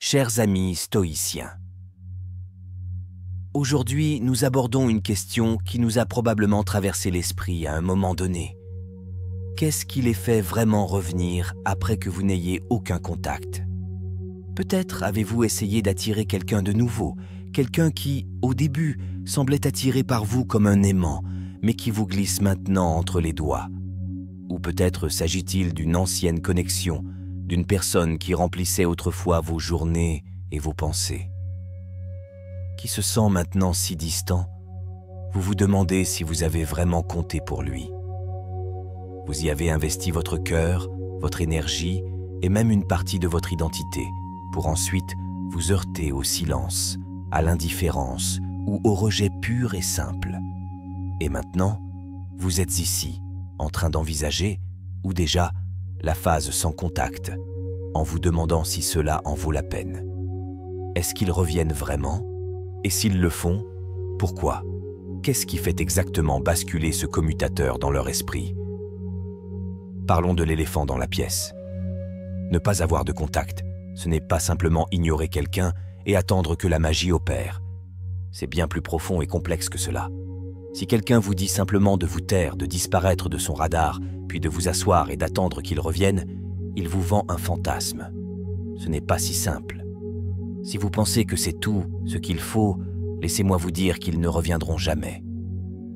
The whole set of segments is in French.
Chers amis stoïciens, aujourd'hui nous abordons une question qui nous a probablement traversé l'esprit à un moment donné. Qu'est-ce qui les fait vraiment revenir après que vous n'ayez aucun contact? Peut-être avez-vous essayé d'attirer quelqu'un de nouveau, quelqu'un qui, au début, semblait attiré par vous comme un aimant, mais qui vous glisse maintenant entre les doigts. Ou peut-être s'agit-il d'une ancienne connexion, d'une personne qui remplissait autrefois vos journées et vos pensées. Qui se sent maintenant si distant, vous vous demandez si vous avez vraiment compté pour lui. Vous y avez investi votre cœur, votre énergie et même une partie de votre identité, pour ensuite vous heurter au silence, à l'indifférence ou au rejet pur et simple. Et maintenant, vous êtes ici, en train d'envisager, ou déjà, la phase sans contact, en vous demandant si cela en vaut la peine. Est-ce qu'ils reviennent vraiment? Et s'ils le font, pourquoi? Qu'est-ce qui fait exactement basculer ce commutateur dans leur esprit? Parlons de l'éléphant dans la pièce. Ne pas avoir de contact, ce n'est pas simplement ignorer quelqu'un et attendre que la magie opère. C'est bien plus profond et complexe que cela. Si quelqu'un vous dit simplement de vous taire, de disparaître de son radar, puis de vous asseoir et d'attendre qu'il revienne, il vous vend un fantasme. Ce n'est pas si simple. Si vous pensez que c'est tout ce qu'il faut, laissez-moi vous dire qu'ils ne reviendront jamais.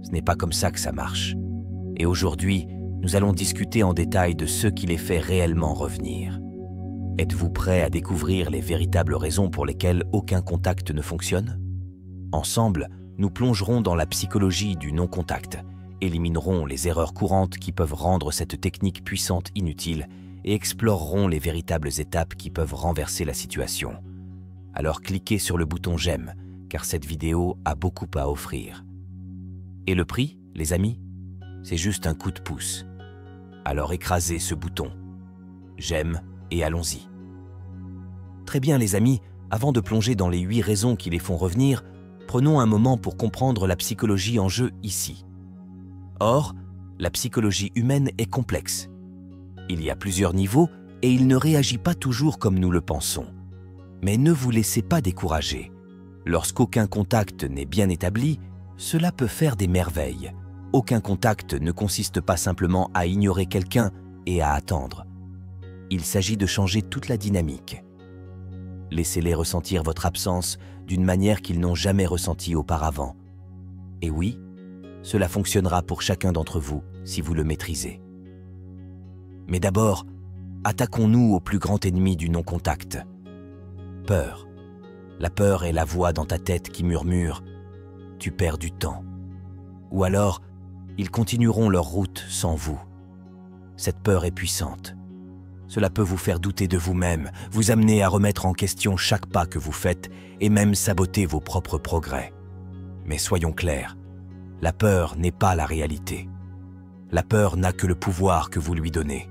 Ce n'est pas comme ça que ça marche. Et aujourd'hui, nous allons discuter en détail de ce qui les fait réellement revenir. Êtes-vous prêt à découvrir les véritables raisons pour lesquelles aucun contact ne fonctionne? Ensemble, nous plongerons dans la psychologie du non-contact, éliminerons les erreurs courantes qui peuvent rendre cette technique puissante inutile et explorerons les véritables étapes qui peuvent renverser la situation. Alors cliquez sur le bouton j'aime, car cette vidéo a beaucoup à offrir. Et le prix, les amis? C'est juste un coup de pouce. Alors écrasez ce bouton. J'aime et allons-y. Très bien les amis, avant de plonger dans les 8 raisons qui les font revenir, prenons un moment pour comprendre la psychologie en jeu ici. Or, la psychologie humaine est complexe. Il y a plusieurs niveaux et il ne réagit pas toujours comme nous le pensons. Mais ne vous laissez pas décourager. Lorsqu'aucun contact n'est bien établi, cela peut faire des merveilles. Aucun contact ne consiste pas simplement à ignorer quelqu'un et à attendre. Il s'agit de changer toute la dynamique. Laissez-les ressentir votre absence d'une manière qu'ils n'ont jamais ressentie auparavant. Et oui, cela fonctionnera pour chacun d'entre vous si vous le maîtrisez. Mais d'abord, attaquons-nous au plus grand ennemi du non-contact. Peur. La peur est la voix dans ta tête qui murmure « Tu perds du temps ». Ou alors, ils continueront leur route sans vous. Cette peur est puissante. Cela peut vous faire douter de vous-même, vous amener à remettre en question chaque pas que vous faites et même saboter vos propres progrès. Mais soyons clairs, la peur n'est pas la réalité. La peur n'a que le pouvoir que vous lui donnez.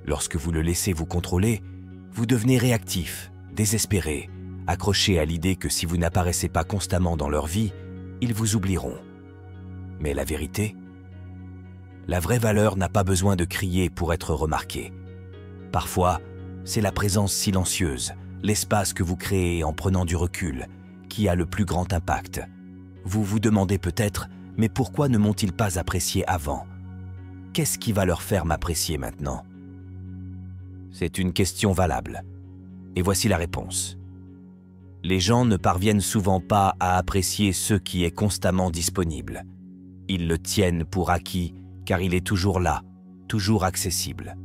Lorsque vous le laissez vous contrôler, vous devenez réactif, désespéré, accroché à l'idée que si vous n'apparaissez pas constamment dans leur vie, ils vous oublieront. Mais la vérité? La vraie valeur n'a pas besoin de crier pour être remarquée. Parfois, c'est la présence silencieuse, l'espace que vous créez en prenant du recul, qui a le plus grand impact. Vous vous demandez peut-être, mais pourquoi ne m'ont-ils pas apprécié avant? Qu'est-ce qui va leur faire m'apprécier maintenant? C'est une question valable. Et voici la réponse. Les gens ne parviennent souvent pas à apprécier ce qui est constamment disponible. Ils le tiennent pour acquis car il est toujours là, toujours accessible.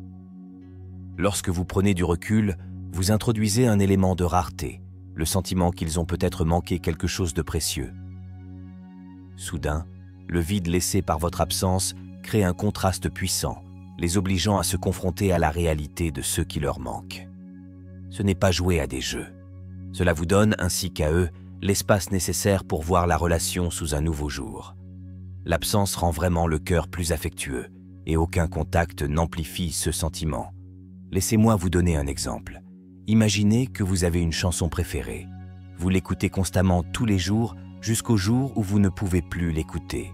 Lorsque vous prenez du recul, vous introduisez un élément de rareté, le sentiment qu'ils ont peut-être manqué quelque chose de précieux. Soudain, le vide laissé par votre absence crée un contraste puissant, les obligeant à se confronter à la réalité de ce qui leur manque. Ce n'est pas jouer à des jeux. Cela vous donne, ainsi qu'à eux, l'espace nécessaire pour voir la relation sous un nouveau jour. L'absence rend vraiment le cœur plus affectueux, et aucun contact n'amplifie ce sentiment. Laissez-moi vous donner un exemple. Imaginez que vous avez une chanson préférée. Vous l'écoutez constamment tous les jours jusqu'au jour où vous ne pouvez plus l'écouter.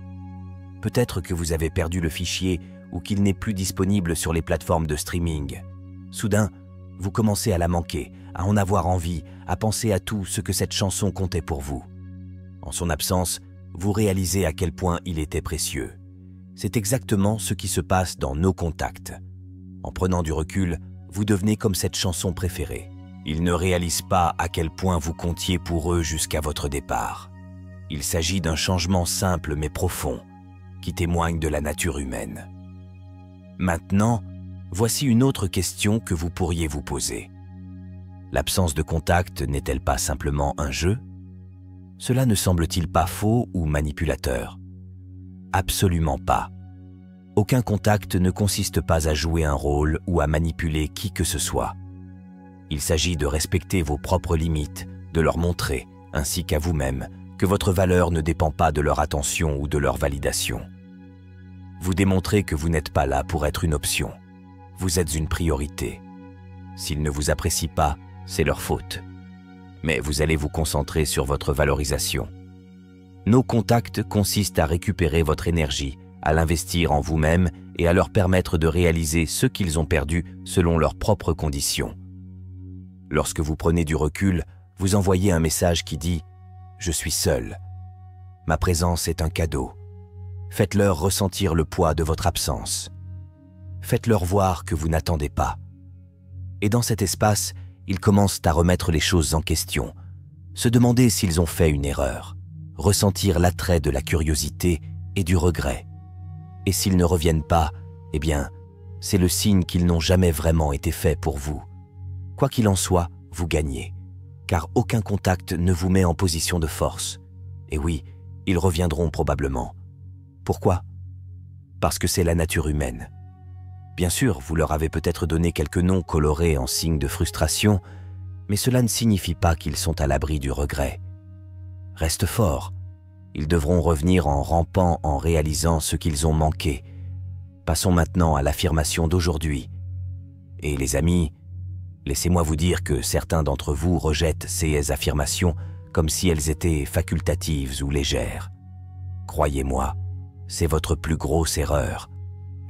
Peut-être que vous avez perdu le fichier ou qu'il n'est plus disponible sur les plateformes de streaming. Soudain, vous commencez à la manquer, à en avoir envie, à penser à tout ce que cette chanson comptait pour vous. En son absence, vous réalisez à quel point il était précieux. C'est exactement ce qui se passe dans nos contacts. En prenant du recul, vous devenez comme cette chanson préférée. Ils ne réalisent pas à quel point vous comptiez pour eux jusqu'à votre départ. Il s'agit d'un changement simple mais profond, qui témoigne de la nature humaine. Maintenant, voici une autre question que vous pourriez vous poser. L'absence de contact n'est-elle pas simplement un jeu? Cela ne semble-t-il pas faux ou manipulateur? Absolument pas. Aucun contact ne consiste pas à jouer un rôle ou à manipuler qui que ce soit. Il s'agit de respecter vos propres limites, de leur montrer, ainsi qu'à vous-même, que votre valeur ne dépend pas de leur attention ou de leur validation. Vous démontrez que vous n'êtes pas là pour être une option. Vous êtes une priorité. S'ils ne vous apprécient pas, c'est leur faute. Mais vous allez vous concentrer sur votre valorisation. Nos contacts consistent à récupérer votre énergie, à l'investir en vous-même et à leur permettre de réaliser ce qu'ils ont perdu selon leurs propres conditions. Lorsque vous prenez du recul, vous envoyez un message qui dit « Je suis seul. Ma présence est un cadeau. » Faites-leur ressentir le poids de votre absence. Faites-leur voir que vous n'attendez pas. Et dans cet espace, ils commencent à remettre les choses en question, se demander s'ils ont fait une erreur, ressentir l'attrait de la curiosité et du regret. Et s'ils ne reviennent pas, eh bien, c'est le signe qu'ils n'ont jamais vraiment été faits pour vous. Quoi qu'il en soit, vous gagnez, car aucun contact ne vous met en position de force. Et oui, ils reviendront probablement. Pourquoi? Parce que c'est la nature humaine. Bien sûr, vous leur avez peut-être donné quelques noms colorés en signe de frustration, mais cela ne signifie pas qu'ils sont à l'abri du regret. Reste fort. Ils devront revenir en rampant en réalisant ce qu'ils ont manqué. Passons maintenant à l'affirmation d'aujourd'hui. Et les amis, laissez-moi vous dire que certains d'entre vous rejettent ces affirmations comme si elles étaient facultatives ou légères. Croyez-moi, c'est votre plus grosse erreur.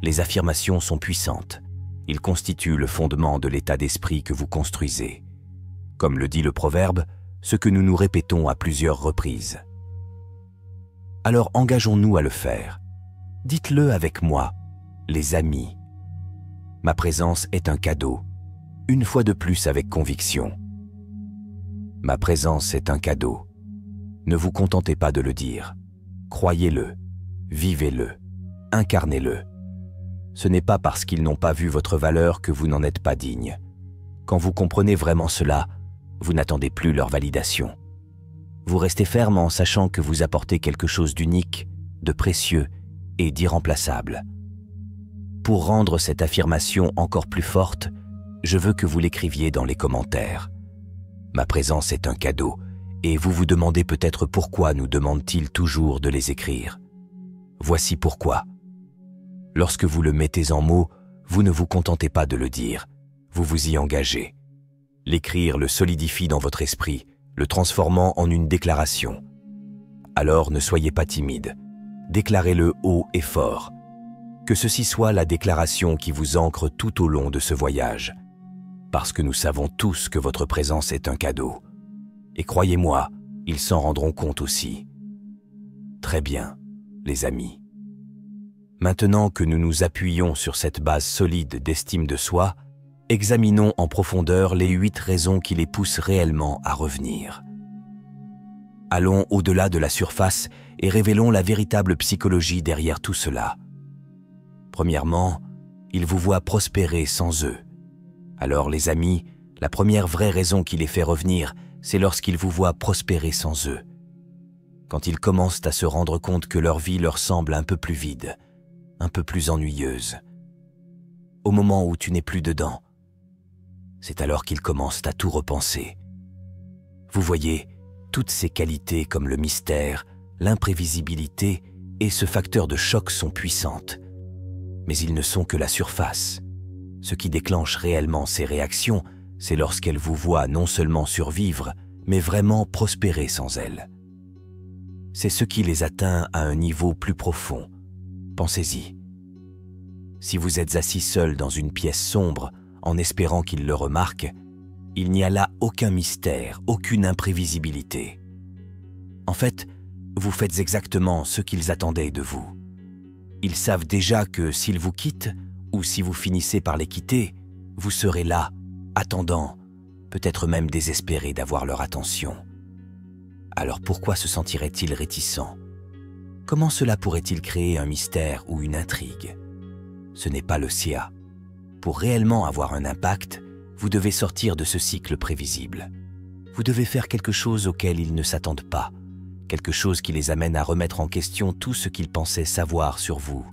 Les affirmations sont puissantes. Ils constituent le fondement de l'état d'esprit que vous construisez. Comme le dit le proverbe, ce que nous nous répétons à plusieurs reprises. Alors engageons-nous à le faire. Dites-le avec moi, les amis. Ma présence est un cadeau, une fois de plus avec conviction. Ma présence est un cadeau. Ne vous contentez pas de le dire. Croyez-le, vivez-le, incarnez-le. Ce n'est pas parce qu'ils n'ont pas vu votre valeur que vous n'en êtes pas digne. Quand vous comprenez vraiment cela, vous n'attendez plus leur validation. Vous restez ferme en sachant que vous apportez quelque chose d'unique, de précieux et d'irremplaçable. Pour rendre cette affirmation encore plus forte, je veux que vous l'écriviez dans les commentaires. Ma présence est un cadeau, et vous vous demandez peut-être pourquoi nous demande-t-il toujours de les écrire. Voici pourquoi. Lorsque vous le mettez en mots, vous ne vous contentez pas de le dire, vous vous y engagez. L'écrire le solidifie dans votre esprit, le transformant en une déclaration. Alors ne soyez pas timide, déclarez-le haut et fort. Que ceci soit la déclaration qui vous ancre tout au long de ce voyage, parce que nous savons tous que votre présence est un cadeau. Et croyez-moi, ils s'en rendront compte aussi. Très bien, les amis. Maintenant que nous nous appuyons sur cette base solide d'estime de soi, examinons en profondeur les 8 raisons qui les poussent réellement à revenir. Allons au-delà de la surface et révélons la véritable psychologie derrière tout cela. Premièrement, ils vous voient prospérer sans eux. Alors les amis, la première vraie raison qui les fait revenir, c'est lorsqu'ils vous voient prospérer sans eux. Quand ils commencent à se rendre compte que leur vie leur semble un peu plus vide, un peu plus ennuyeuse. Au moment où tu n'es plus dedans, c'est alors qu'ils commencent à tout repenser. Vous voyez, toutes ces qualités comme le mystère, l'imprévisibilité et ce facteur de choc sont puissantes. Mais ils ne sont que la surface. Ce qui déclenche réellement ces réactions, c'est lorsqu'elles vous voient non seulement survivre, mais vraiment prospérer sans elles. C'est ce qui les atteint à un niveau plus profond. Pensez-y. Si vous êtes assis seul dans une pièce sombre, en espérant qu'ils le remarquent, Il n'y a là aucun mystère, aucune imprévisibilité. En fait, vous faites exactement ce qu'ils attendaient de vous. Ils savent déjà que s'ils vous quittent, ou si vous finissez par les quitter, vous serez là, attendant, peut-être même désespéré d'avoir leur attention. Alors pourquoi se sentiraient-ils réticents? Comment cela pourrait-il créer un mystère ou une intrigue? Ce n'est pas le SIA. Pour réellement avoir un impact, vous devez sortir de ce cycle prévisible. Vous devez faire quelque chose auquel ils ne s'attendent pas, quelque chose qui les amène à remettre en question tout ce qu'ils pensaient savoir sur vous.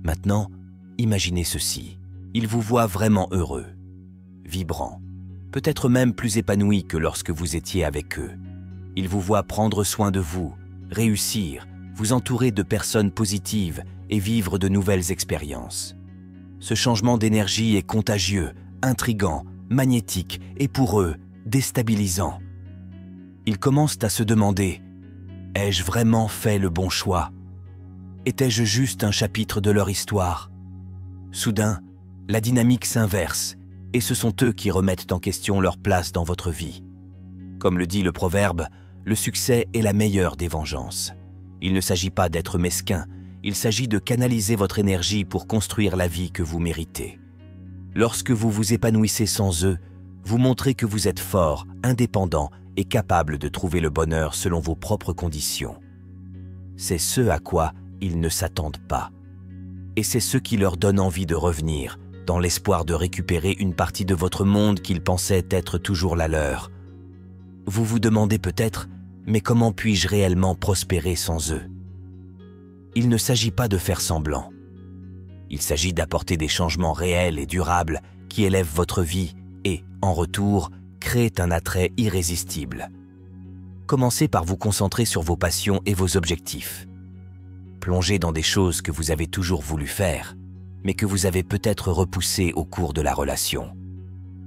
Maintenant, imaginez ceci. Ils vous voient vraiment heureux, vibrant, peut-être même plus épanoui que lorsque vous étiez avec eux. Ils vous voient prendre soin de vous, réussir, vous entourer de personnes positives et vivre de nouvelles expériences. Ce changement d'énergie est contagieux, intrigant, magnétique et pour eux, déstabilisant. Ils commencent à se demander « Ai-je vraiment fait le bon choix? Étais-je juste un chapitre de leur histoire ?» Soudain, la dynamique s'inverse et ce sont eux qui remettent en question leur place dans votre vie. Comme le dit le proverbe, le succès est la meilleure des vengeances. Il ne s'agit pas d'être mesquin, il s'agit de canaliser votre énergie pour construire la vie que vous méritez. Lorsque vous vous épanouissez sans eux, vous montrez que vous êtes fort, indépendant et capable de trouver le bonheur selon vos propres conditions. C'est ce à quoi ils ne s'attendent pas. Et c'est ce qui leur donne envie de revenir, dans l'espoir de récupérer une partie de votre monde qu'ils pensaient être toujours la leur. Vous vous demandez peut-être, mais comment puis-je réellement prospérer sans eux? Il ne s'agit pas de faire semblant. Il s'agit d'apporter des changements réels et durables qui élèvent votre vie et, en retour, créent un attrait irrésistible. Commencez par vous concentrer sur vos passions et vos objectifs. Plongez dans des choses que vous avez toujours voulu faire, mais que vous avez peut-être repoussées au cours de la relation.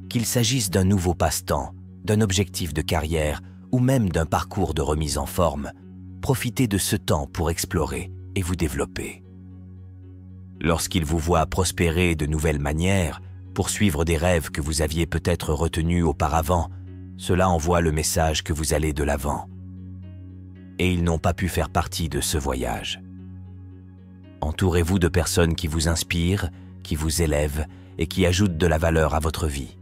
Qu'il s'agisse d'un nouveau passe-temps, d'un objectif de carrière ou même d'un parcours de remise en forme, profitez de ce temps pour explorer et vous développer. Lorsqu'ils vous voient prospérer de nouvelles manières, poursuivre des rêves que vous aviez peut-être retenus auparavant, cela envoie le message que vous allez de l'avant. Et ils n'ont pas pu faire partie de ce voyage. Entourez-vous de personnes qui vous inspirent, qui vous élèvent et qui ajoutent de la valeur à votre vie.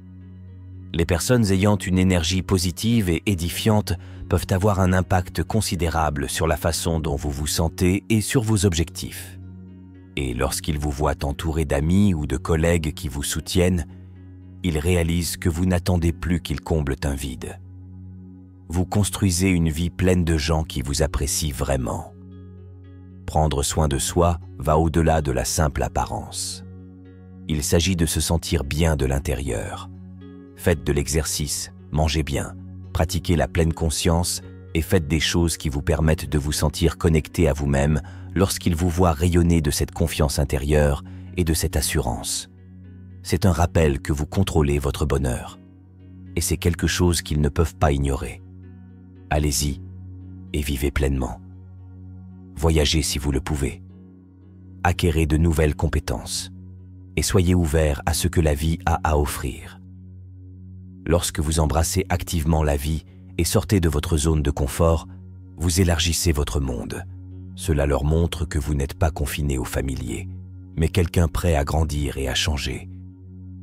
Les personnes ayant une énergie positive et édifiante peuvent avoir un impact considérable sur la façon dont vous vous sentez et sur vos objectifs. Et lorsqu'ils vous voient entouré d'amis ou de collègues qui vous soutiennent, ils réalisent que vous n'attendez plus qu'ils comblent un vide. Vous construisez une vie pleine de gens qui vous apprécient vraiment. Prendre soin de soi va au-delà de la simple apparence. Il s'agit de se sentir bien de l'intérieur. Faites de l'exercice, mangez bien, pratiquez la pleine conscience et faites des choses qui vous permettent de vous sentir connecté à vous-même lorsqu'ils vous voient rayonner de cette confiance intérieure et de cette assurance. C'est un rappel que vous contrôlez votre bonheur. Et c'est quelque chose qu'ils ne peuvent pas ignorer. Allez-y et vivez pleinement. Voyagez si vous le pouvez. Acquérez de nouvelles compétences et soyez ouverts à ce que la vie a à offrir. Lorsque vous embrassez activement la vie et sortez de votre zone de confort, vous élargissez votre monde. Cela leur montre que vous n'êtes pas confiné au familier, mais quelqu'un prêt à grandir et à changer.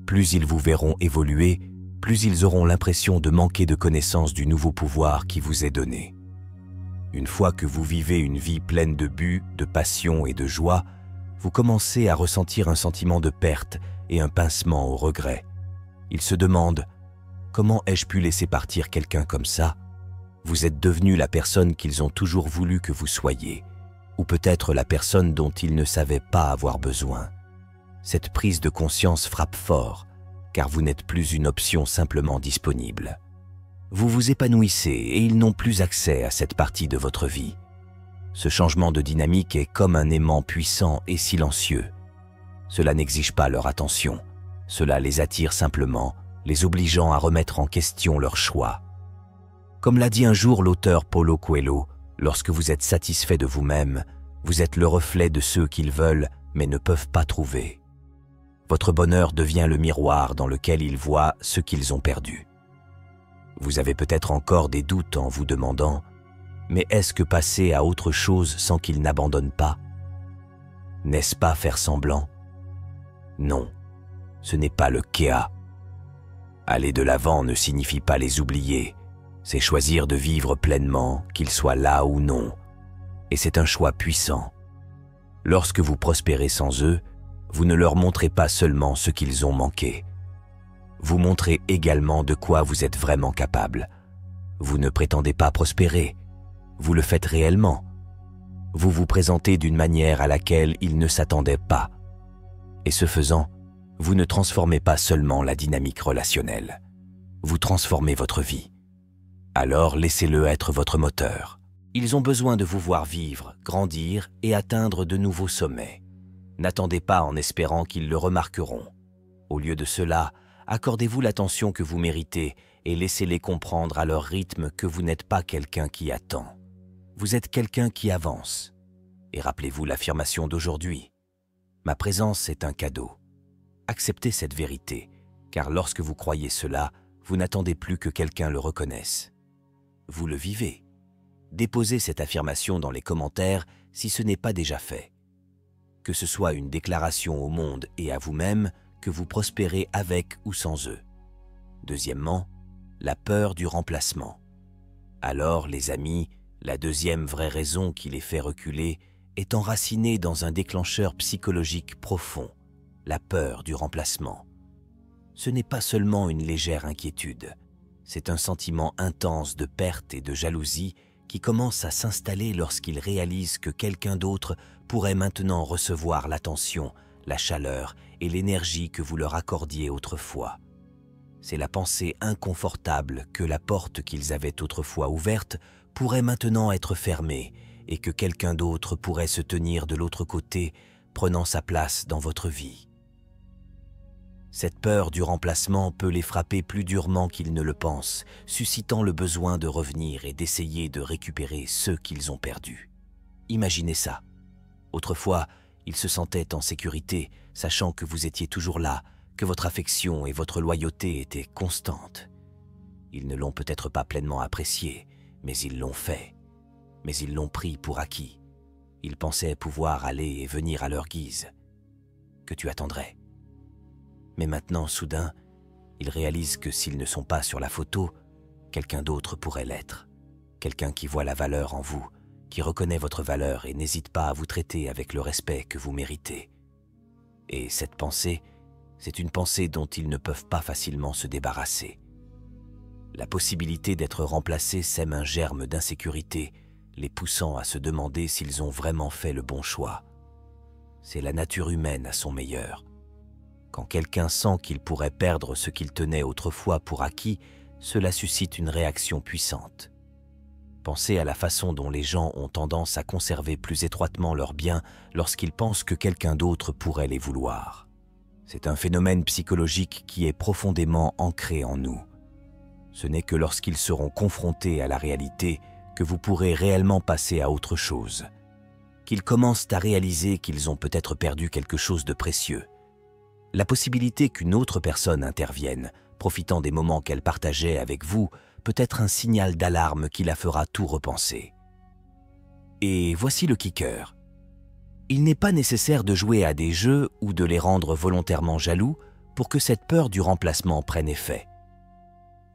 Plus ils vous verront évoluer, plus ils auront l'impression de manquer de connaissance du nouveau pouvoir qui vous est donné. Une fois que vous vivez une vie pleine de buts, de passion et de joie, vous commencez à ressentir un sentiment de perte et un pincement au regret. Ils se demandent « Comment ai-je pu laisser partir quelqu'un comme ça ?» Vous êtes devenu la personne qu'ils ont toujours voulu que vous soyez, ou peut-être la personne dont ils ne savaient pas avoir besoin. Cette prise de conscience frappe fort, car vous n'êtes plus une option simplement disponible. Vous vous épanouissez et ils n'ont plus accès à cette partie de votre vie. Ce changement de dynamique est comme un aimant puissant et silencieux. Cela n'exige pas leur attention, cela les attire simplement, les obligeant à remettre en question leur choix. Comme l'a dit un jour l'auteur Paulo Coelho, lorsque vous êtes satisfait de vous-même, vous êtes le reflet de ceux qu'ils veulent mais ne peuvent pas trouver. Votre bonheur devient le miroir dans lequel ils voient ce qu'ils ont perdu. Vous avez peut-être encore des doutes en vous demandant « Mais est-ce que passer à autre chose sans qu'il n'abandonne pas? N'est-ce pas faire semblant ?» Non, ce n'est pas le Kéa. Aller de l'avant ne signifie pas les oublier, c'est choisir de vivre pleinement, qu'ils soient là ou non. Et c'est un choix puissant. Lorsque vous prospérez sans eux, vous ne leur montrez pas seulement ce qu'ils ont manqué. Vous montrez également de quoi vous êtes vraiment capable. Vous ne prétendez pas prospérer, vous le faites réellement. Vous vous présentez d'une manière à laquelle ils ne s'attendaient pas. Et ce faisant, vous ne transformez pas seulement la dynamique relationnelle, vous transformez votre vie. Alors laissez-le être votre moteur. Ils ont besoin de vous voir vivre, grandir et atteindre de nouveaux sommets. N'attendez pas en espérant qu'ils le remarqueront. Au lieu de cela, accordez-vous l'attention que vous méritez et laissez-les comprendre à leur rythme que vous n'êtes pas quelqu'un qui attend. Vous êtes quelqu'un qui avance. Et rappelez-vous l'affirmation d'aujourd'hui. Ma présence est un cadeau. Acceptez cette vérité, car lorsque vous croyez cela, vous n'attendez plus que quelqu'un le reconnaisse. Vous le vivez. Déposez cette affirmation dans les commentaires si ce n'est pas déjà fait. Que ce soit une déclaration au monde et à vous-même que vous prospérez avec ou sans eux. Deuxièmement, la peur du remplacement. Alors, les amis, la deuxième vraie raison qui les fait reculer est enracinée dans un déclencheur psychologique profond, la peur du remplacement. Ce n'est pas seulement une légère inquiétude, c'est un sentiment intense de perte et de jalousie qui commence à s'installer lorsqu'ils réalisent que quelqu'un d'autre pourrait maintenant recevoir l'attention, la chaleur et l'énergie que vous leur accordiez autrefois. C'est la pensée inconfortable que la porte qu'ils avaient autrefois ouverte pourrait maintenant être fermée et que quelqu'un d'autre pourrait se tenir de l'autre côté, prenant sa place dans votre vie. Cette peur du remplacement peut les frapper plus durement qu'ils ne le pensent, suscitant le besoin de revenir et d'essayer de récupérer ceux qu'ils ont perdus. Imaginez ça. Autrefois, ils se sentaient en sécurité, sachant que vous étiez toujours là, que votre affection et votre loyauté étaient constantes. Ils ne l'ont peut-être pas pleinement apprécié, mais ils l'ont fait. Mais ils l'ont pris pour acquis. Ils pensaient pouvoir aller et venir à leur guise. Que tu attendrais. Mais maintenant, soudain, ils réalisent que s'ils ne sont pas sur la photo, quelqu'un d'autre pourrait l'être. Quelqu'un qui voit la valeur en vous, qui reconnaît votre valeur et n'hésite pas à vous traiter avec le respect que vous méritez. Et cette pensée, c'est une pensée dont ils ne peuvent pas facilement se débarrasser. La possibilité d'être remplacés sème un germe d'insécurité, les poussant à se demander s'ils ont vraiment fait le bon choix. C'est la nature humaine à son meilleur. Quand quelqu'un sent qu'il pourrait perdre ce qu'il tenait autrefois pour acquis, cela suscite une réaction puissante. Pensez à la façon dont les gens ont tendance à conserver plus étroitement leurs biens lorsqu'ils pensent que quelqu'un d'autre pourrait les vouloir. C'est un phénomène psychologique qui est profondément ancré en nous. Ce n'est que lorsqu'ils seront confrontés à la réalité que vous pourrez réellement passer à autre chose, qu'ils commencent à réaliser qu'ils ont peut-être perdu quelque chose de précieux. La possibilité qu'une autre personne intervienne, profitant des moments qu'elle partageait avec vous, peut être un signal d'alarme qui la fera tout repenser. Et voici le kicker. Il n'est pas nécessaire de jouer à des jeux ou de les rendre volontairement jaloux pour que cette peur du remplacement prenne effet.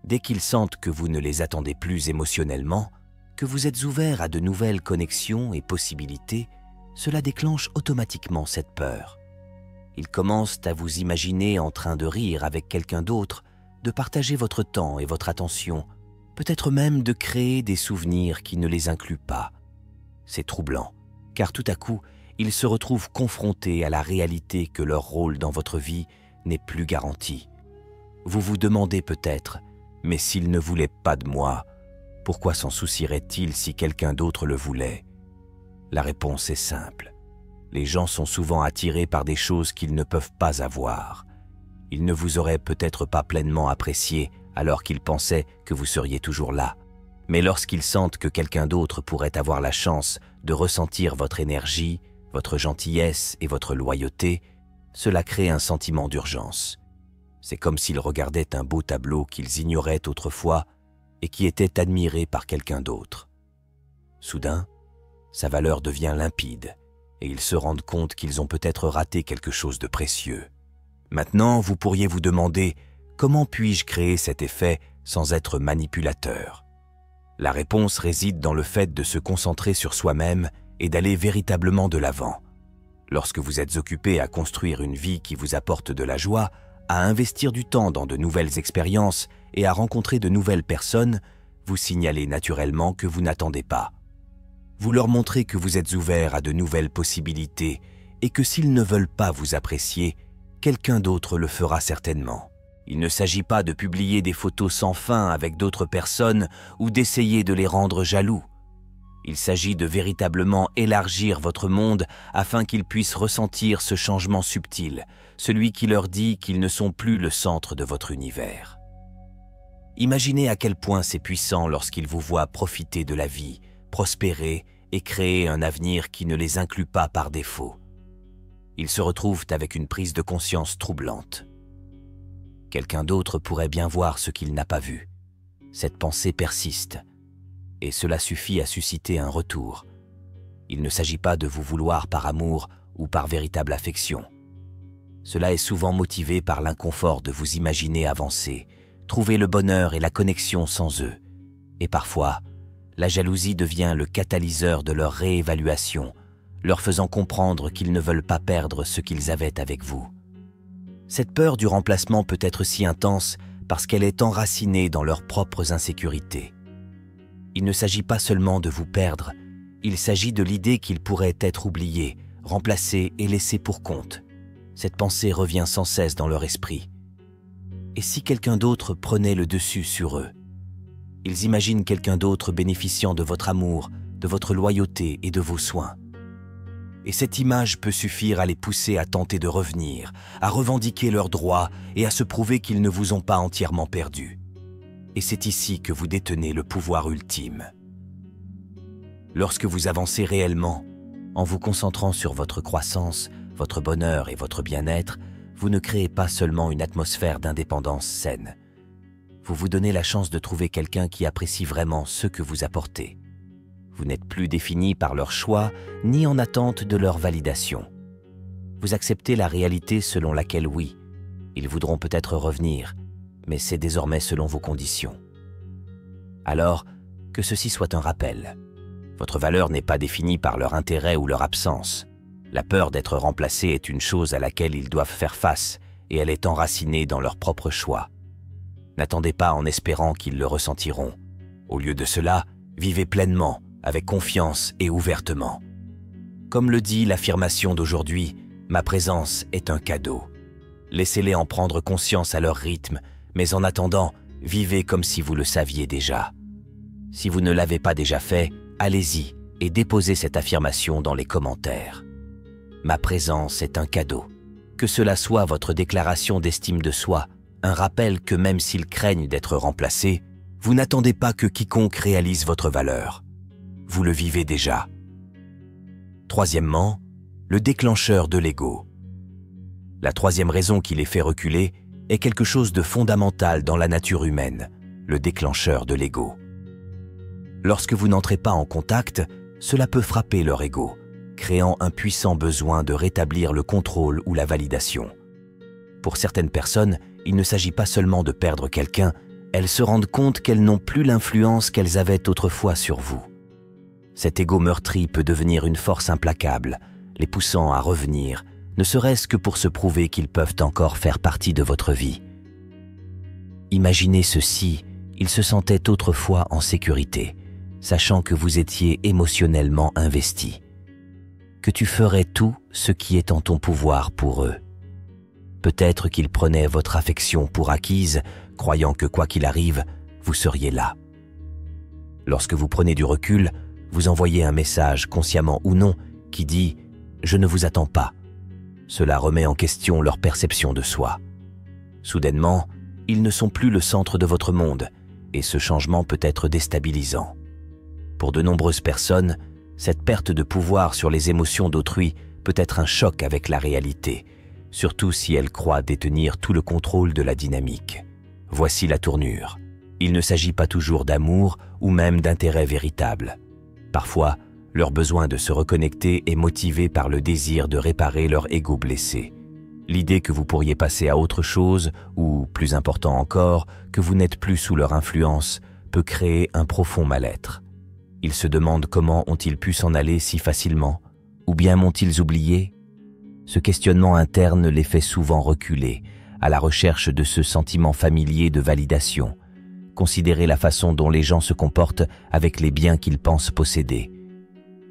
Dès qu'ils sentent que vous ne les attendez plus émotionnellement, que vous êtes ouvert à de nouvelles connexions et possibilités, cela déclenche automatiquement cette peur. Ils commencent à vous imaginer en train de rire avec quelqu'un d'autre, de partager votre temps et votre attention, peut-être même de créer des souvenirs qui ne les incluent pas. C'est troublant, car tout à coup, ils se retrouvent confrontés à la réalité que leur rôle dans votre vie n'est plus garanti. Vous vous demandez peut-être, mais s'il ne voulait pas de moi, pourquoi s'en soucierait-il si quelqu'un d'autre le voulait? La réponse est simple. Les gens sont souvent attirés par des choses qu'ils ne peuvent pas avoir. Ils ne vous auraient peut-être pas pleinement apprécié alors qu'ils pensaient que vous seriez toujours là. Mais lorsqu'ils sentent que quelqu'un d'autre pourrait avoir la chance de ressentir votre énergie, votre gentillesse et votre loyauté, cela crée un sentiment d'urgence. C'est comme s'ils regardaient un beau tableau qu'ils ignoraient autrefois et qui était admiré par quelqu'un d'autre. Soudain, sa valeur devient limpide et ils se rendent compte qu'ils ont peut-être raté quelque chose de précieux. Maintenant, vous pourriez vous demander « Comment puis-je créer cet effet sans être manipulateur ?» La réponse réside dans le fait de se concentrer sur soi-même et d'aller véritablement de l'avant. Lorsque vous êtes occupé à construire une vie qui vous apporte de la joie, à investir du temps dans de nouvelles expériences et à rencontrer de nouvelles personnes, vous signalez naturellement que vous n'attendez pas. Vous leur montrez que vous êtes ouvert à de nouvelles possibilités et que s'ils ne veulent pas vous apprécier, quelqu'un d'autre le fera certainement. Il ne s'agit pas de publier des photos sans fin avec d'autres personnes ou d'essayer de les rendre jaloux. Il s'agit de véritablement élargir votre monde afin qu'ils puissent ressentir ce changement subtil, celui qui leur dit qu'ils ne sont plus le centre de votre univers. Imaginez à quel point c'est puissant lorsqu'ils vous voient profiter de la vie, prospérer et créer un avenir qui ne les inclut pas par défaut. Ils se retrouvent avec une prise de conscience troublante. Quelqu'un d'autre pourrait bien voir ce qu'il n'a pas vu. Cette pensée persiste, et cela suffit à susciter un retour. Il ne s'agit pas de vous vouloir par amour ou par véritable affection. Cela est souvent motivé par l'inconfort de vous imaginer avancer, trouver le bonheur et la connexion sans eux. Et parfois, la jalousie devient le catalyseur de leur réévaluation, leur faisant comprendre qu'ils ne veulent pas perdre ce qu'ils avaient avec vous. Cette peur du remplacement peut être si intense parce qu'elle est enracinée dans leurs propres insécurités. Il ne s'agit pas seulement de vous perdre, il s'agit de l'idée qu'ils pourraient être oubliés, remplacés et laissés pour compte. Cette pensée revient sans cesse dans leur esprit. Et si quelqu'un d'autre prenait le dessus sur eux? Ils imaginent quelqu'un d'autre bénéficiant de votre amour, de votre loyauté et de vos soins. Et cette image peut suffire à les pousser à tenter de revenir, à revendiquer leurs droits et à se prouver qu'ils ne vous ont pas entièrement perdu. Et c'est ici que vous détenez le pouvoir ultime. Lorsque vous avancez réellement, en vous concentrant sur votre croissance, votre bonheur et votre bien-être, vous ne créez pas seulement une atmosphère d'indépendance saine. Vous vous donnez la chance de trouver quelqu'un qui apprécie vraiment ce que vous apportez. Vous n'êtes plus défini par leur choix, ni en attente de leur validation. Vous acceptez la réalité selon laquelle oui, ils voudront peut-être revenir, mais c'est désormais selon vos conditions. Alors, que ceci soit un rappel. Votre valeur n'est pas définie par leur intérêt ou leur absence. La peur d'être remplacé est une chose à laquelle ils doivent faire face et elle est enracinée dans leur propre choix. N'attendez pas en espérant qu'ils le ressentiront. Au lieu de cela, vivez pleinement, avec confiance et ouvertement. Comme le dit l'affirmation d'aujourd'hui, ma présence est un cadeau. Laissez-les en prendre conscience à leur rythme, mais en attendant, vivez comme si vous le saviez déjà. Si vous ne l'avez pas déjà fait, allez-y et déposez cette affirmation dans les commentaires. Ma présence est un cadeau. Que cela soit votre déclaration d'estime de soi, un rappel que même s'ils craignent d'être remplacés, vous n'attendez pas que quiconque réalise votre valeur. Vous le vivez déjà. Troisièmement, le déclencheur de l'ego. La troisième raison qui les fait reculer est quelque chose de fondamental dans la nature humaine, le déclencheur de l'ego. Lorsque vous n'entrez pas en contact, cela peut frapper leur ego, créant un puissant besoin de rétablir le contrôle ou la validation. Pour certaines personnes, il ne s'agit pas seulement de perdre quelqu'un, elles se rendent compte qu'elles n'ont plus l'influence qu'elles avaient autrefois sur vous. Cet ego meurtri peut devenir une force implacable, les poussant à revenir, ne serait-ce que pour se prouver qu'ils peuvent encore faire partie de votre vie. Imaginez ceci, ils se sentaient autrefois en sécurité, sachant que vous étiez émotionnellement investi, que tu ferais tout ce qui est en ton pouvoir pour eux. Peut-être qu'ils prenaient votre affection pour acquise, croyant que quoi qu'il arrive, vous seriez là. Lorsque vous prenez du recul, vous envoyez un message, consciemment ou non, qui dit « Je ne vous attends pas ». Cela remet en question leur perception de soi. Soudainement, ils ne sont plus le centre de votre monde, et ce changement peut être déstabilisant. Pour de nombreuses personnes, cette perte de pouvoir sur les émotions d'autrui peut être un choc avec la réalité, surtout si elles croient détenir tout le contrôle de la dynamique. Voici la tournure. Il ne s'agit pas toujours d'amour ou même d'intérêt véritable. Parfois, leur besoin de se reconnecter est motivé par le désir de réparer leur ego blessé. L'idée que vous pourriez passer à autre chose, ou, plus important encore, que vous n'êtes plus sous leur influence, peut créer un profond mal-être. Ils se demandent comment ont-ils pu s'en aller si facilement, ou bien m'ont-ils oublié? Ce questionnement interne les fait souvent reculer, à la recherche de ce sentiment familier de validation. Considérez la façon dont les gens se comportent avec les biens qu'ils pensent posséder.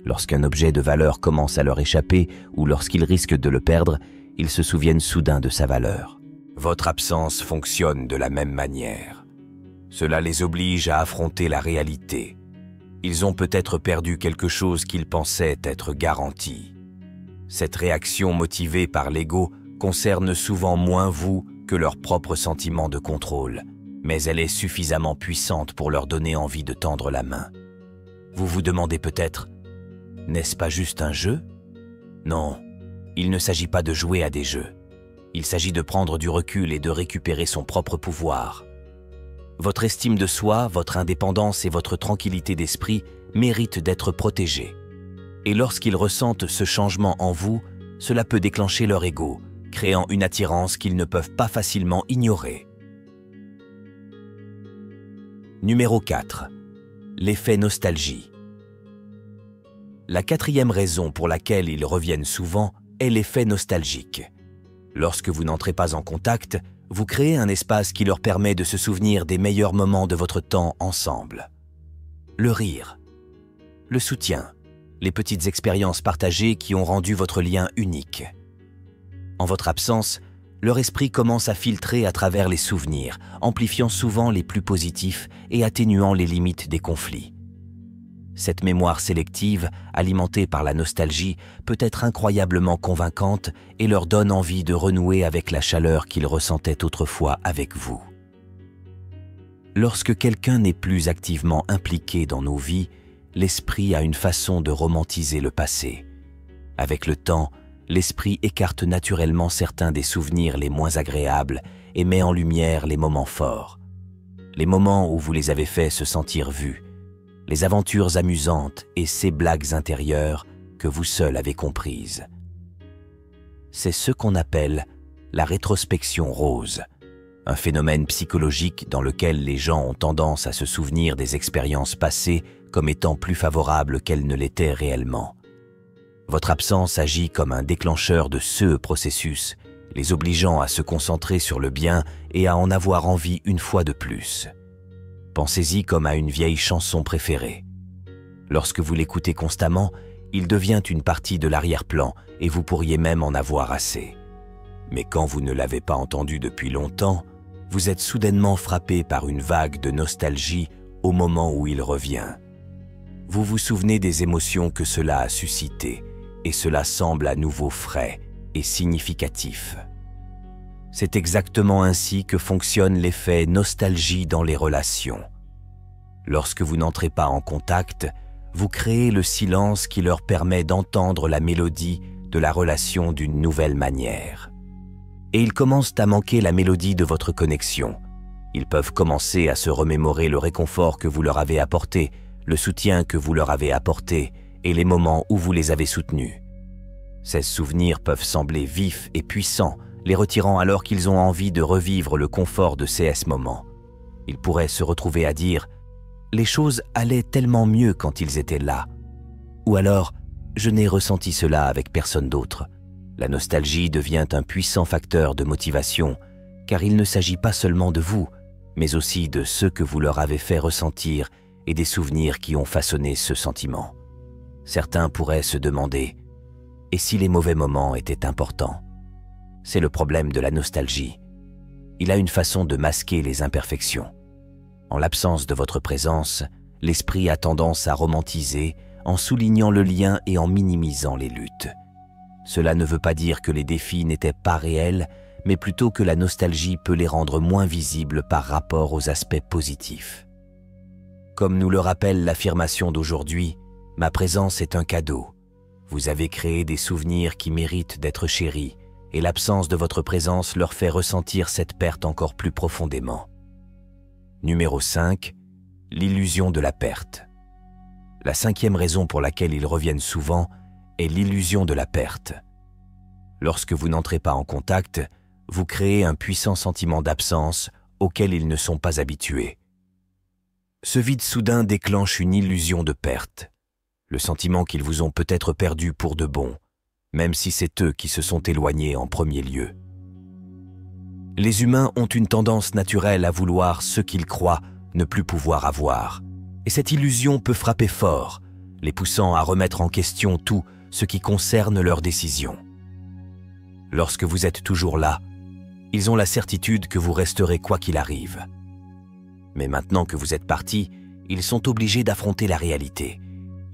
Lorsqu'un objet de valeur commence à leur échapper ou lorsqu'ils risquent de le perdre, ils se souviennent soudain de sa valeur. Votre absence fonctionne de la même manière. Cela les oblige à affronter la réalité. Ils ont peut-être perdu quelque chose qu'ils pensaient être garanti. Cette réaction motivée par l'ego concerne souvent moins vous que leur propre sentiment de contrôle, mais elle est suffisamment puissante pour leur donner envie de tendre la main. Vous vous demandez peut-être, n'est-ce pas juste un jeu? Non, il ne s'agit pas de jouer à des jeux. Il s'agit de prendre du recul et de récupérer son propre pouvoir. Votre estime de soi, votre indépendance et votre tranquillité d'esprit méritent d'être protégés. Et lorsqu'ils ressentent ce changement en vous, cela peut déclencher leur ego, créant une attirance qu'ils ne peuvent pas facilement ignorer. Numéro 4. L'effet nostalgie. La quatrième raison pour laquelle ils reviennent souvent est l'effet nostalgique. Lorsque vous n'entrez pas en contact, vous créez un espace qui leur permet de se souvenir des meilleurs moments de votre temps ensemble. Le rire, le soutien, les petites expériences partagées qui ont rendu votre lien unique. En votre absence, leur esprit commence à filtrer à travers les souvenirs, amplifiant souvent les plus positifs et atténuant les limites des conflits. Cette mémoire sélective, alimentée par la nostalgie, peut être incroyablement convaincante et leur donne envie de renouer avec la chaleur qu'ils ressentaient autrefois avec vous. Lorsque quelqu'un n'est plus activement impliqué dans nos vies, l'esprit a une façon de romantiser le passé. Avec le temps, l'esprit écarte naturellement certains des souvenirs les moins agréables et met en lumière les moments forts. Les moments où vous les avez fait se sentir vus, les aventures amusantes et ces blagues intérieures que vous seul avez comprises. C'est ce qu'on appelle la rétrospection rose, un phénomène psychologique dans lequel les gens ont tendance à se souvenir des expériences passées comme étant plus favorables qu'elles ne l'étaient réellement. Votre absence agit comme un déclencheur de ce processus, les obligeant à se concentrer sur le bien et à en avoir envie une fois de plus. Pensez-y comme à une vieille chanson préférée. Lorsque vous l'écoutez constamment, il devient une partie de l'arrière-plan et vous pourriez même en avoir assez. Mais quand vous ne l'avez pas entendu depuis longtemps, vous êtes soudainement frappé par une vague de nostalgie au moment où il revient. Vous vous souvenez des émotions que cela a suscitées et cela semble à nouveau frais et significatif. C'est exactement ainsi que fonctionne l'effet nostalgie dans les relations. Lorsque vous n'entrez pas en contact, vous créez le silence qui leur permet d'entendre la mélodie de la relation d'une nouvelle manière. Et ils commencent à manquer la mélodie de votre connexion. Ils peuvent commencer à se remémorer le réconfort que vous leur avez apporté, le soutien que vous leur avez apporté et les moments où vous les avez soutenus. Ces souvenirs peuvent sembler vifs et puissants, les retirant alors qu'ils ont envie de revivre le confort de ces moments. Ils pourraient se retrouver à dire « Les choses allaient tellement mieux quand ils étaient là » ou alors « Je n'ai ressenti cela avec personne d'autre ». La nostalgie devient un puissant facteur de motivation, car il ne s'agit pas seulement de vous, mais aussi de ceux que vous leur avez fait ressentir et des souvenirs qui ont façonné ce sentiment. Certains pourraient se demander « Et si les mauvais moments étaient importants ?» C'est le problème de la nostalgie. Il a une façon de masquer les imperfections. En l'absence de votre présence, l'esprit a tendance à romantiser en soulignant le lien et en minimisant les luttes. Cela ne veut pas dire que les défis n'étaient pas réels, mais plutôt que la nostalgie peut les rendre moins visibles par rapport aux aspects positifs. Comme nous le rappelle l'affirmation d'aujourd'hui, « Ma présence est un cadeau. Vous avez créé des souvenirs qui méritent d'être chéris, et l'absence de votre présence leur fait ressentir cette perte encore plus profondément. » Numéro 5. L'illusion de la perte. La 5e raison pour laquelle ils reviennent souvent est l'illusion de la perte. Lorsque vous n'entrez pas en contact, vous créez un puissant sentiment d'absence auquel ils ne sont pas habitués. Ce vide soudain déclenche une illusion de perte, le sentiment qu'ils vous ont peut-être perdu pour de bon, même si c'est eux qui se sont éloignés en premier lieu. Les humains ont une tendance naturelle à vouloir ce qu'ils croient ne plus pouvoir avoir, et cette illusion peut frapper fort, les poussant à remettre en question tout ce qui concerne leurs décisions. Lorsque vous êtes toujours là, ils ont la certitude que vous resterez quoi qu'il arrive. Mais maintenant que vous êtes parti, ils sont obligés d'affronter la réalité.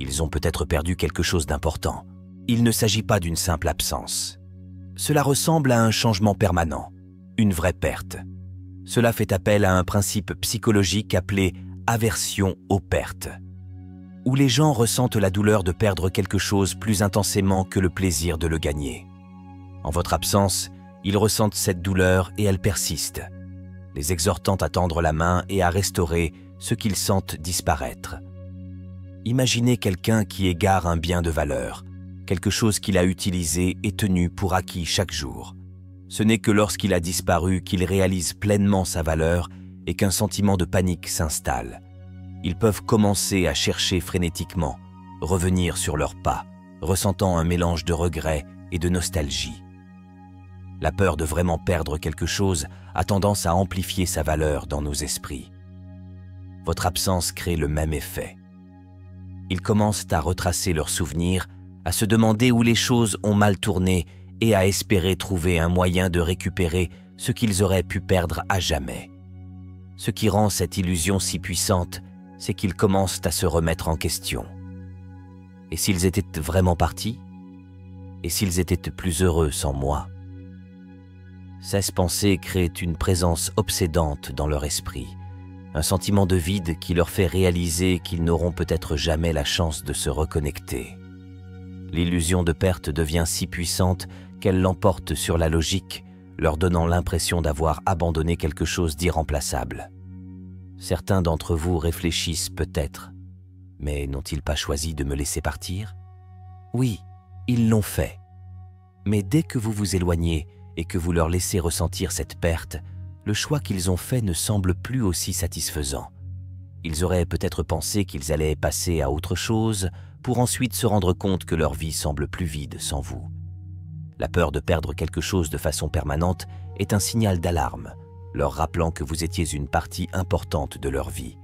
Ils ont peut-être perdu quelque chose d'important. Il ne s'agit pas d'une simple absence. Cela ressemble à un changement permanent, une vraie perte. Cela fait appel à un principe psychologique appelé aversion aux pertes, où les gens ressentent la douleur de perdre quelque chose plus intensément que le plaisir de le gagner. En votre absence, ils ressentent cette douleur et elle persiste, les exhortant à tendre la main et à restaurer ce qu'ils sentent disparaître. Imaginez quelqu'un qui égare un bien de valeur, quelque chose qu'il a utilisé et tenu pour acquis chaque jour. Ce n'est que lorsqu'il a disparu qu'il réalise pleinement sa valeur et qu'un sentiment de panique s'installe. Ils peuvent commencer à chercher frénétiquement, revenir sur leurs pas, ressentant un mélange de regret et de nostalgie. La peur de vraiment perdre quelque chose a tendance à amplifier sa valeur dans nos esprits. Votre absence crée le même effet. Ils commencent à retracer leurs souvenirs, à se demander où les choses ont mal tourné et à espérer trouver un moyen de récupérer ce qu'ils auraient pu perdre à jamais. Ce qui rend cette illusion si puissante, c'est qu'ils commencent à se remettre en question. Et s'ils étaient vraiment partis? Et s'ils étaient plus heureux sans moi? Ces pensées créent une présence obsédante dans leur esprit, un sentiment de vide qui leur fait réaliser qu'ils n'auront peut-être jamais la chance de se reconnecter. L'illusion de perte devient si puissante qu'elle l'emporte sur la logique, leur donnant l'impression d'avoir abandonné quelque chose d'irremplaçable. Certains d'entre vous réfléchissent peut-être, mais n'ont-ils pas choisi de me laisser partir? Oui, ils l'ont fait. Mais dès que vous vous éloignez et que vous leur laissez ressentir cette perte, le choix qu'ils ont fait ne semble plus aussi satisfaisant. Ils auraient peut-être pensé qu'ils allaient passer à autre chose pour ensuite se rendre compte que leur vie semble plus vide sans vous. La peur de perdre quelque chose de façon permanente est un signal d'alarme, leur rappelant que vous étiez une partie importante de leur vie.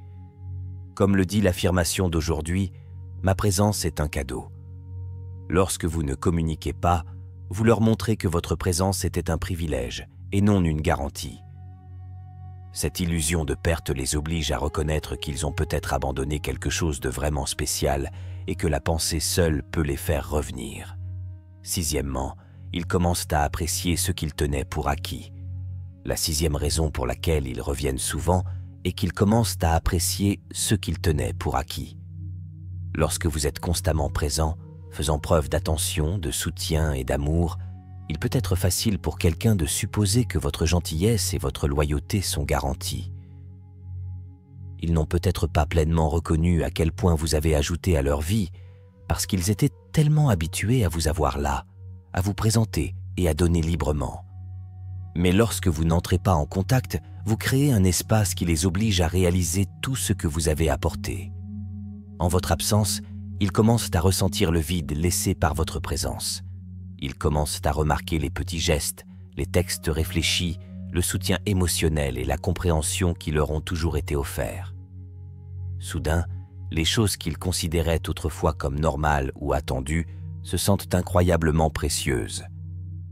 Comme le dit l'affirmation d'aujourd'hui, « Ma présence est un cadeau ». Lorsque vous ne communiquez pas, vous leur montrez que votre présence était un privilège et non une garantie. Cette illusion de perte les oblige à reconnaître qu'ils ont peut-être abandonné quelque chose de vraiment spécial et que la pensée seule peut les faire revenir. Sixièmement, ils commencent à apprécier ce qu'ils tenaient pour acquis. La 6e raison pour laquelle ils reviennent souvent est qu'ils commencent à apprécier ce qu'ils tenaient pour acquis. Lorsque vous êtes constamment présent, faisant preuve d'attention, de soutien et d'amour, il peut être facile pour quelqu'un de supposer que votre gentillesse et votre loyauté sont garanties. Ils n'ont peut-être pas pleinement reconnu à quel point vous avez ajouté à leur vie, parce qu'ils étaient tellement habitués à vous avoir là, à vous présenter et à donner librement. Mais lorsque vous n'entrez pas en contact, vous créez un espace qui les oblige à réaliser tout ce que vous avez apporté. En votre absence, ils commencent à ressentir le vide laissé par votre présence. Ils commencent à remarquer les petits gestes, les textes réfléchis, le soutien émotionnel et la compréhension qui leur ont toujours été offerts. Soudain, les choses qu'ils considéraient autrefois comme normales ou attendues se sentent incroyablement précieuses.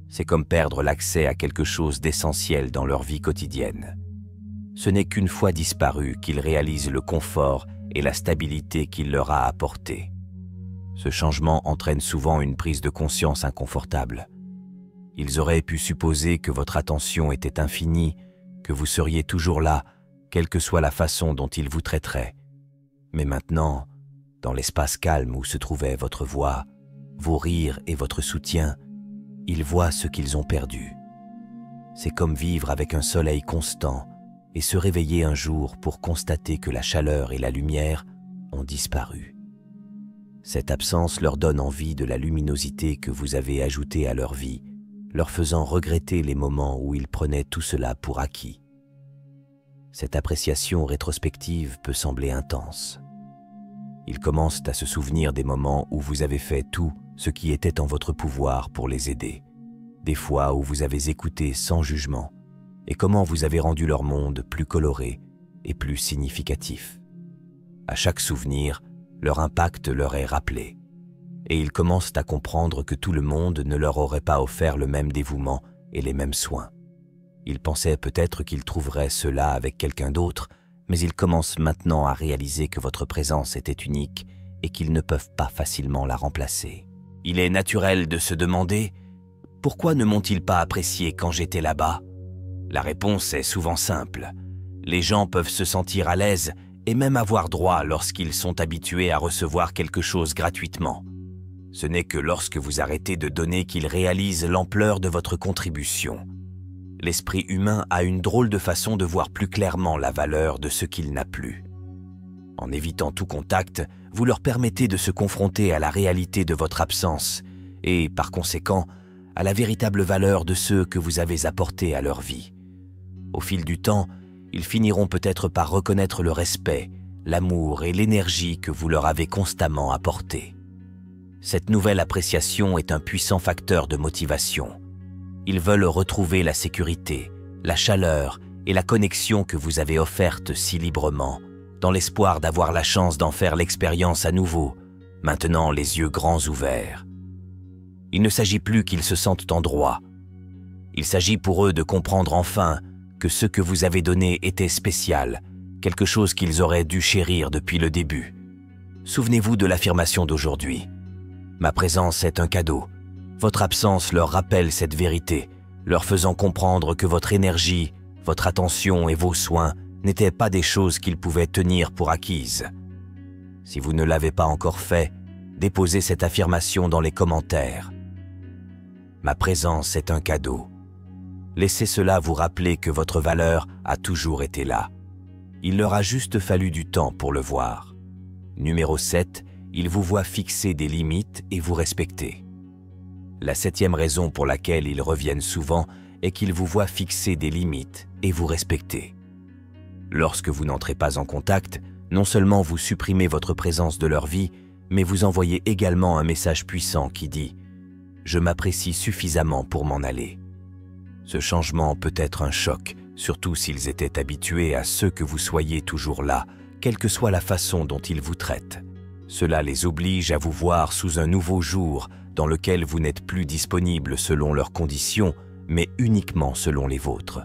C'est comme perdre l'accès à quelque chose d'essentiel dans leur vie quotidienne. Ce n'est qu'une fois disparu qu'ils réalisent le confort et la stabilité qu'il leur a apporté. Ce changement entraîne souvent une prise de conscience inconfortable. Ils auraient pu supposer que votre attention était infinie, que vous seriez toujours là, quelle que soit la façon dont ils vous traiteraient. Mais maintenant, dans l'espace calme où se trouvait votre voix, vos rires et votre soutien, ils voient ce qu'ils ont perdu. C'est comme vivre avec un soleil constant et se réveiller un jour pour constater que la chaleur et la lumière ont disparu. Cette absence leur donne envie de la luminosité que vous avez ajoutée à leur vie, leur faisant regretter les moments où ils prenaient tout cela pour acquis. Cette appréciation rétrospective peut sembler intense. Ils commencent à se souvenir des moments où vous avez fait tout ce qui était en votre pouvoir pour les aider, des fois où vous avez écouté sans jugement, et comment vous avez rendu leur monde plus coloré et plus significatif. À chaque souvenir, leur impact leur est rappelé, et ils commencent à comprendre que tout le monde ne leur aurait pas offert le même dévouement et les mêmes soins. Ils pensaient peut-être qu'ils trouveraient cela avec quelqu'un d'autre, mais ils commencent maintenant à réaliser que votre présence était unique et qu'ils ne peuvent pas facilement la remplacer. Il est naturel de se demander « Pourquoi ne m'ont-ils pas apprécié quand j'étais là-bas » La réponse est souvent simple. Les gens peuvent se sentir à l'aise et même avoir droit lorsqu'ils sont habitués à recevoir quelque chose gratuitement. Ce n'est que lorsque vous arrêtez de donner qu'ils réalisent l'ampleur de votre contribution. L'esprit humain a une drôle de façon de voir plus clairement la valeur de ce qu'il n'a plus. En évitant tout contact, vous leur permettez de se confronter à la réalité de votre absence et, par conséquent, à la véritable valeur de ceux que vous avez apportés à leur vie. Au fil du temps, ils finiront peut-être par reconnaître le respect, l'amour et l'énergie que vous leur avez constamment apportés. Cette nouvelle appréciation est un puissant facteur de motivation. Ils veulent retrouver la sécurité, la chaleur et la connexion que vous avez offerte si librement, dans l'espoir d'avoir la chance d'en faire l'expérience à nouveau, maintenant les yeux grands ouverts. Il ne s'agit plus qu'ils se sentent en droit. Il s'agit pour eux de comprendre enfin que ce que vous avez donné était spécial, quelque chose qu'ils auraient dû chérir depuis le début. Souvenez-vous de l'affirmation d'aujourd'hui. Ma présence est un cadeau. Votre absence leur rappelle cette vérité, leur faisant comprendre que votre énergie, votre attention et vos soins n'étaient pas des choses qu'ils pouvaient tenir pour acquises. Si vous ne l'avez pas encore fait, déposez cette affirmation dans les commentaires. Ma présence est un cadeau. Laissez cela vous rappeler que votre valeur a toujours été là. Il leur a juste fallu du temps pour le voir. Numéro 7, ils vous voient fixer des limites et vous respecter. La 7e raison pour laquelle ils reviennent souvent est qu'ils vous voient fixer des limites et vous respecter. Lorsque vous n'entrez pas en contact, non seulement vous supprimez votre présence de leur vie, mais vous envoyez également un message puissant qui dit « Je m'apprécie suffisamment pour m'en aller ». Ce changement peut être un choc, surtout s'ils étaient habitués à ce que vous soyez toujours là, quelle que soit la façon dont ils vous traitent. Cela les oblige à vous voir sous un nouveau jour dans lequel vous n'êtes plus disponible selon leurs conditions, mais uniquement selon les vôtres.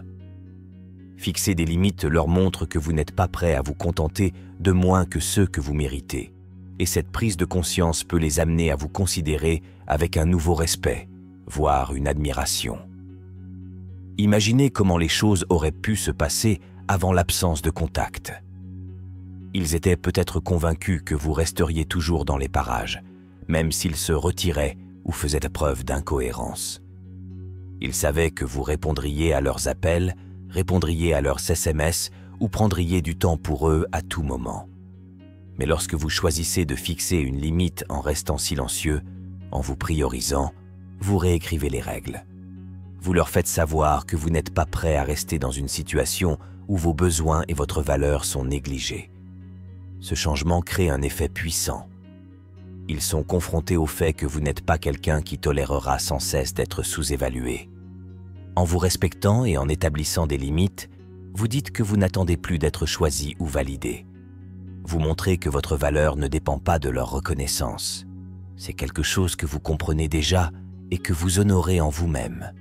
Fixer des limites leur montre que vous n'êtes pas prêt à vous contenter de moins que ceux que vous méritez. Et cette prise de conscience peut les amener à vous considérer avec un nouveau respect, voire une admiration. Imaginez comment les choses auraient pu se passer avant l'absence de contact. Ils étaient peut-être convaincus que vous resteriez toujours dans les parages, même s'ils se retiraient ou faisaient preuve d'incohérence. Ils savaient que vous répondriez à leurs appels, répondriez à leurs SMS ou prendriez du temps pour eux à tout moment. Mais lorsque vous choisissez de fixer une limite en restant silencieux, en vous priorisant, vous réécrivez les règles. Vous leur faites savoir que vous n'êtes pas prêt à rester dans une situation où vos besoins et votre valeur sont négligés. Ce changement crée un effet puissant. Ils sont confrontés au fait que vous n'êtes pas quelqu'un qui tolérera sans cesse d'être sous-évalué. En vous respectant et en établissant des limites, vous dites que vous n'attendez plus d'être choisi ou validé. Vous montrez que votre valeur ne dépend pas de leur reconnaissance. C'est quelque chose que vous comprenez déjà et que vous honorez en vous-même.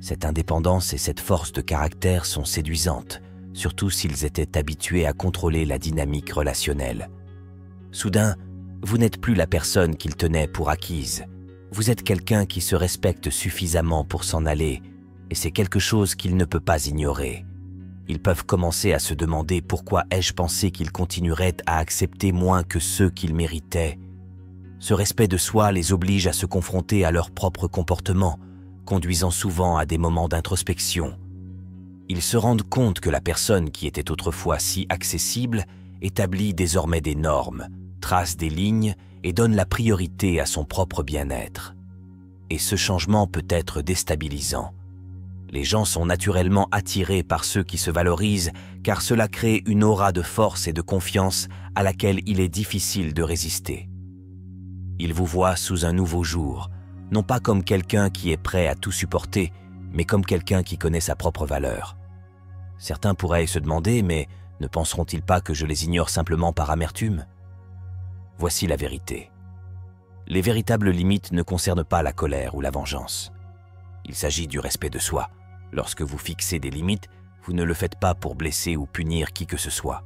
Cette indépendance et cette force de caractère sont séduisantes, surtout s'ils étaient habitués à contrôler la dynamique relationnelle. Soudain, vous n'êtes plus la personne qu'ils tenaient pour acquise. Vous êtes quelqu'un qui se respecte suffisamment pour s'en aller, et c'est quelque chose qu'il ne peut pas ignorer. Ils peuvent commencer à se demander pourquoi ai-je pensé qu'ils continueraient à accepter moins que ceux qu'ils méritaient. Ce respect de soi les oblige à se confronter à leur propre comportement, conduisant souvent à des moments d'introspection. Ils se rendent compte que la personne qui était autrefois si accessible établit désormais des normes, trace des lignes et donne la priorité à son propre bien-être. Et ce changement peut être déstabilisant. Les gens sont naturellement attirés par ceux qui se valorisent car cela crée une aura de force et de confiance à laquelle il est difficile de résister. Ils vous voient sous un nouveau jour, non pas comme quelqu'un qui est prêt à tout supporter, mais comme quelqu'un qui connaît sa propre valeur. Certains pourraient se demander, mais ne penseront-ils pas que je les ignore simplement par amertume? Voici la vérité. Les véritables limites ne concernent pas la colère ou la vengeance. Il s'agit du respect de soi. Lorsque vous fixez des limites, vous ne le faites pas pour blesser ou punir qui que ce soit.